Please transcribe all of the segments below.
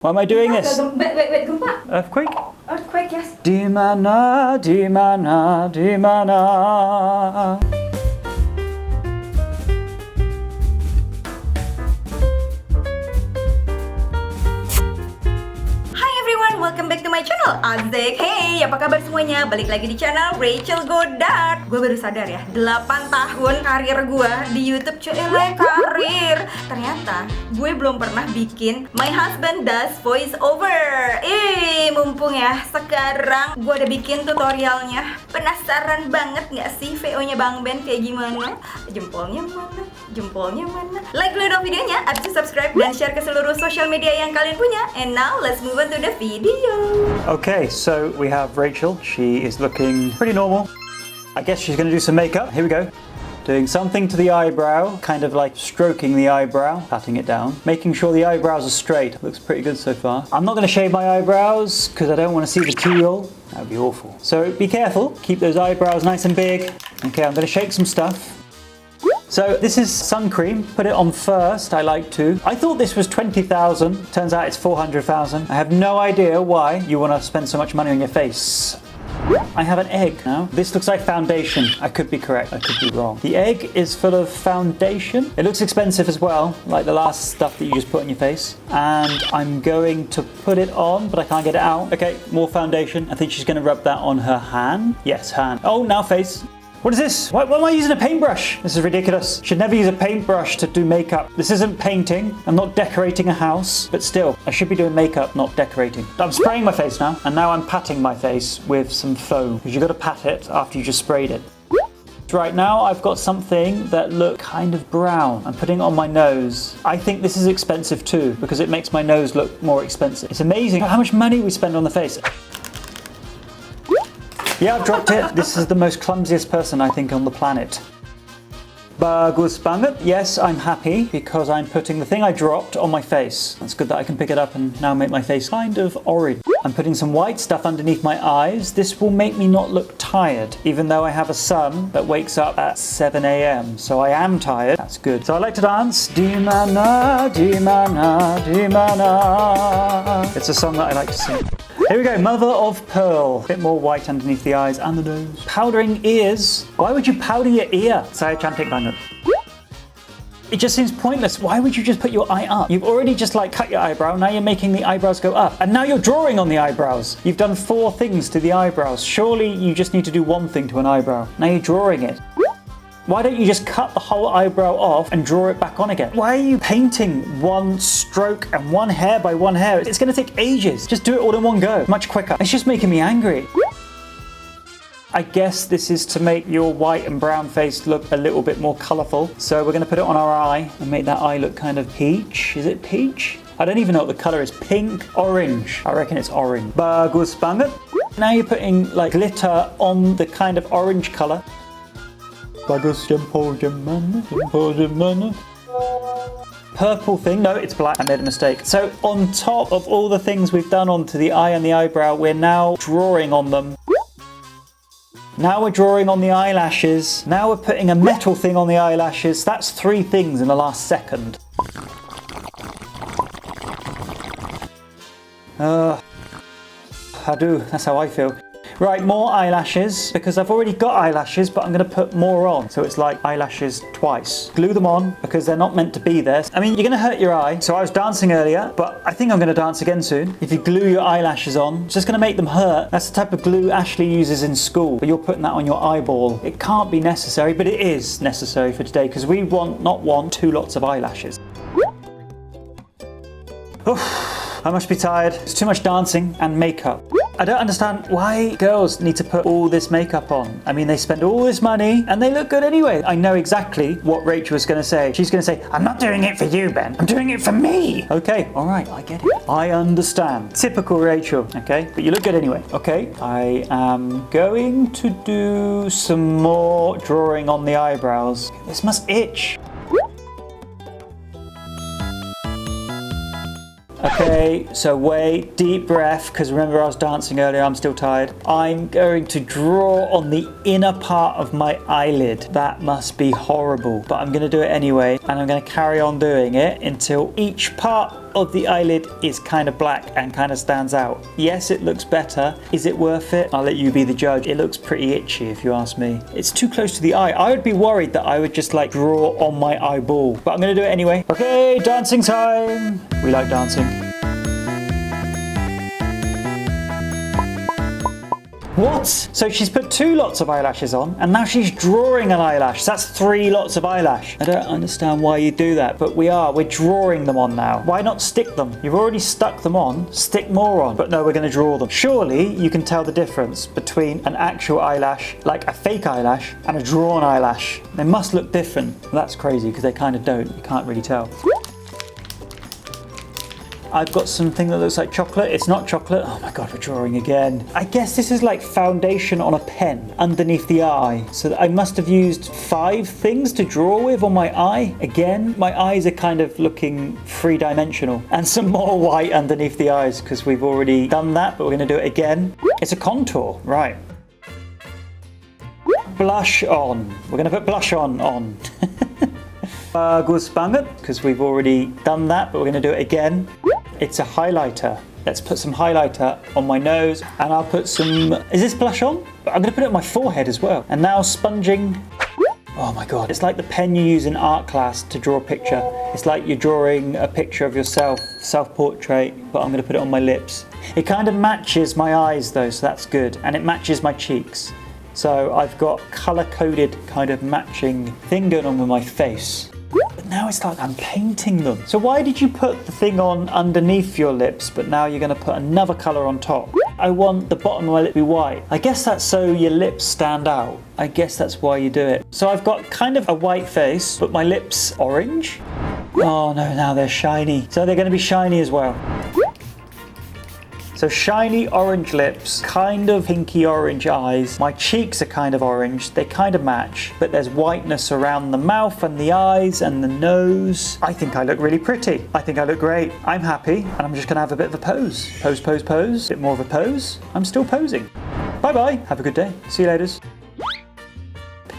Why am I doing this? Wait, gempa. Earthquake? Earthquake, yes. Di mana, di mana, di mana. Welcome back to my channel, Asik. Hey, apa kabar semuanya? Balik lagi di channel Rachel Goddard. Gue baru sadar ya, 8 tahun karir gue di YouTube. Cuy, karir. Ternyata gue belum pernah bikin My Husband Does Voice Over. Mumpung ya, sekarang gue udah bikin tutorialnya. Penasaran banget gak sih VO-nya Bang Ben kayak gimana? Jempolnya mana? Jempolnya mana? Like dulu dong videonya, abis itu subscribe dan share ke seluruh social media yang kalian punya. And now let's move on to the video. Okay, so we have Rachel. She is looking pretty normal. I guess she's going to do some makeup. Here we go. Doing something to the eyebrow, kind of like stroking the eyebrow, patting it down, making sure the eyebrows are straight. Looks pretty good so far. I'm not going to shave my eyebrows because I don't want to see the teal. That would be awful. So be careful. Keep those eyebrows nice and big. Okay, I'm going to shake some stuff. So this is sun cream. Put it on first, I like to. I thought this was 20,000. Turns out it's 400,000. I have no idea why you want to spend so much money on your face. I have an egg now. This looks like foundation. I could be correct, I could be wrong. The egg is full of foundation. It looks expensive as well, like the last stuff that you just put on your face. And I'm going to put it on, but I can't get it out. Okay, more foundation. I think she's going to rub that on her hand. Yes, hand. Oh, now face. What is this? Why am I using a paintbrush? This is ridiculous. Should never use a paintbrush to do makeup. This isn't painting. I'm not decorating a house, but still, I should be doing makeup, not decorating. I'm spraying my face now, and now I'm patting my face with some foam, because you've got to pat it after you just sprayed it. Right now, I've got something that looks kind of brown. I'm putting it on my nose. I think this is expensive too, because it makes my nose look more expensive. It's amazing how much money we spend on the face. Yeah, I've dropped it. This is the most clumsiest person I think on the planet. Bagus banget. Yes, I'm happy because I'm putting the thing I dropped on my face. That's good that I can pick it up and now make my face kind of orange. I'm putting some white stuff underneath my eyes. This will make me not look tired, even though I have a son that wakes up at 7 a.m. So I am tired. That's good. So I like to dance. Di mana, di mana, di mana. It's a song that I like to sing. Here we go, mother of pearl. A bit more white underneath the eyes and the nose. Powdering ears. Why would you powder your ear? Saya cantik banget. It just seems pointless. Why would you just put your eye up? You've already just like cut your eyebrow. Now you're making the eyebrows go up. And now you're drawing on the eyebrows. You've done 4 things to the eyebrows. Surely you just need to do 1 thing to an eyebrow. Now you're drawing it. Why don't you just cut the whole eyebrow off and draw it back on again? Why are you painting 1 stroke and 1 hair by 1 hair? It's going to take ages. Just do it all in one go. Much quicker. It's just making me angry. I guess this is to make your white and brown face look a little bit more colourful. So we're going to put it on our eye and make that eye look kind of peach. Is it peach? I don't even know what the colour is. Pink, orange. I reckon it's orange. Bagus banget. Now you're putting like glitter on the kind of orange colour. Bagus jempol jemana, jempol jemana. Purple thing, no, it's black. I made a mistake. So on top of all the things we've done onto the eye and the eyebrow, we're now drawing on them. Now we're drawing on the eyelashes. Now we're putting a metal thing on the eyelashes. That's 3 things in the last second. Hadu, that's how I feel. Right, more eyelashes, because I've already got eyelashes, but I'm going to put more on. So it's like eyelashes twice. Glue them on, because they're not meant to be there. I mean, you're going to hurt your eye. So I was dancing earlier, but I think I'm going to dance again soon. If you glue your eyelashes on, it's just going to make them hurt. That's the type of glue Ashley uses in school, but you're putting that on your eyeball. It can't be necessary, but it is necessary for today, because we want, not 1, 2 lots of eyelashes. Oof, I must be tired. It's too much dancing and makeup. I don't understand why girls need to put all this makeup on. I mean, they spend all this money and they look good anyway. I know exactly what Rachel is going to say. She's going to say, I'm not doing it for you, Ben. I'm doing it for me. Okay, all right, I get it. I understand. Typical Rachel, okay? But you look good anyway. Okay, I am going to do some more drawing on the eyebrows. This must itch. Okay, Okay, so wait, deep breath, because remember I was dancing earlier, I'm still tired. I'm going to draw on the inner part of my eyelid. That must be horrible, but I'm going to do it anyway, and I'm going to carry on doing it until each part of the eyelid is kind of black and kind of stands out. Yes, it looks better. Is it worth it? I'll let you be the judge. It looks pretty itchy if you ask me. It's too close to the eye. I would be worried that I would just like draw on my eyeball, but I'm going to do it anyway. Okay, dancing time. We like dancing. What? So she's put 2 lots of eyelashes on and now she's drawing an eyelash. That's 3 lots of eyelash. I don't understand why you do that, but we're drawing them on now. Why not stick them? You've already stuck them on, stick more on. But no, we're going to draw them. Surely you can tell the difference between an actual eyelash, like a fake eyelash, and a drawn eyelash. They must look different. That's crazy because they kind of don't. You can't really tell. I've got something that looks like chocolate. It's not chocolate. Oh my God, we're drawing again. I guess this is like foundation on a pen underneath the eye. So I must have used 5 things to draw with on my eye. Again, my eyes are kind of looking 3-dimensional. And some more white underneath the eyes because we've already done that, but we're going to do it again. It's a contour, right. Blush on. We're going to put blush on. Bagus banget, because we've already done that, but we're going to do it again. It's a highlighter. Let's put some highlighter on my nose, and I'll put some... Is this blush on? I'm going to put it on my forehead as well. And now sponging. Oh my God. It's like the pen you use in art class to draw a picture. It's like you're drawing a picture of yourself, self-portrait, but I'm going to put it on my lips. It kind of matches my eyes though, so that's good. And it matches my cheeks. So I've got color-coded kind of matching thing going on with my face. But now it's like I'm painting them. So why did you put the thing on underneath your lips, but now you're going to put another colour on top? I want the bottom of my lip to be white. I guess that's so your lips stand out. I guess that's why you do it. So I've got kind of a white face, but my lips orange. Oh no, now they're shiny. So they're going to be shiny as well. So shiny orange lips, kind of pinky orange eyes. My cheeks are kind of orange. They kind of match, but there's whiteness around the mouth and the eyes and the nose. I think I look really pretty. I think I look great. I'm happy, and I'm just gonna have a bit of a pose. Pose, pose, pose. Bit more of a pose. I'm still posing. Bye-bye. Have a good day. See you later.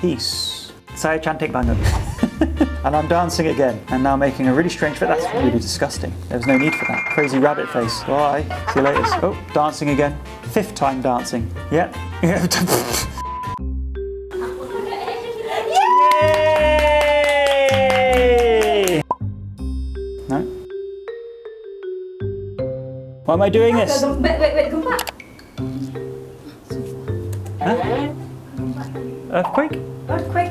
Peace. Saya cantik banget. And I'm dancing again, and now making a really strange face. That's really disgusting. There was no need for that. Crazy rabbit face. Bye. See you later. Oh, dancing again. 5th time dancing. Yep. Yay! No? Why am I doing this? Wait, gempa. Huh? Earthquake? Earthquake.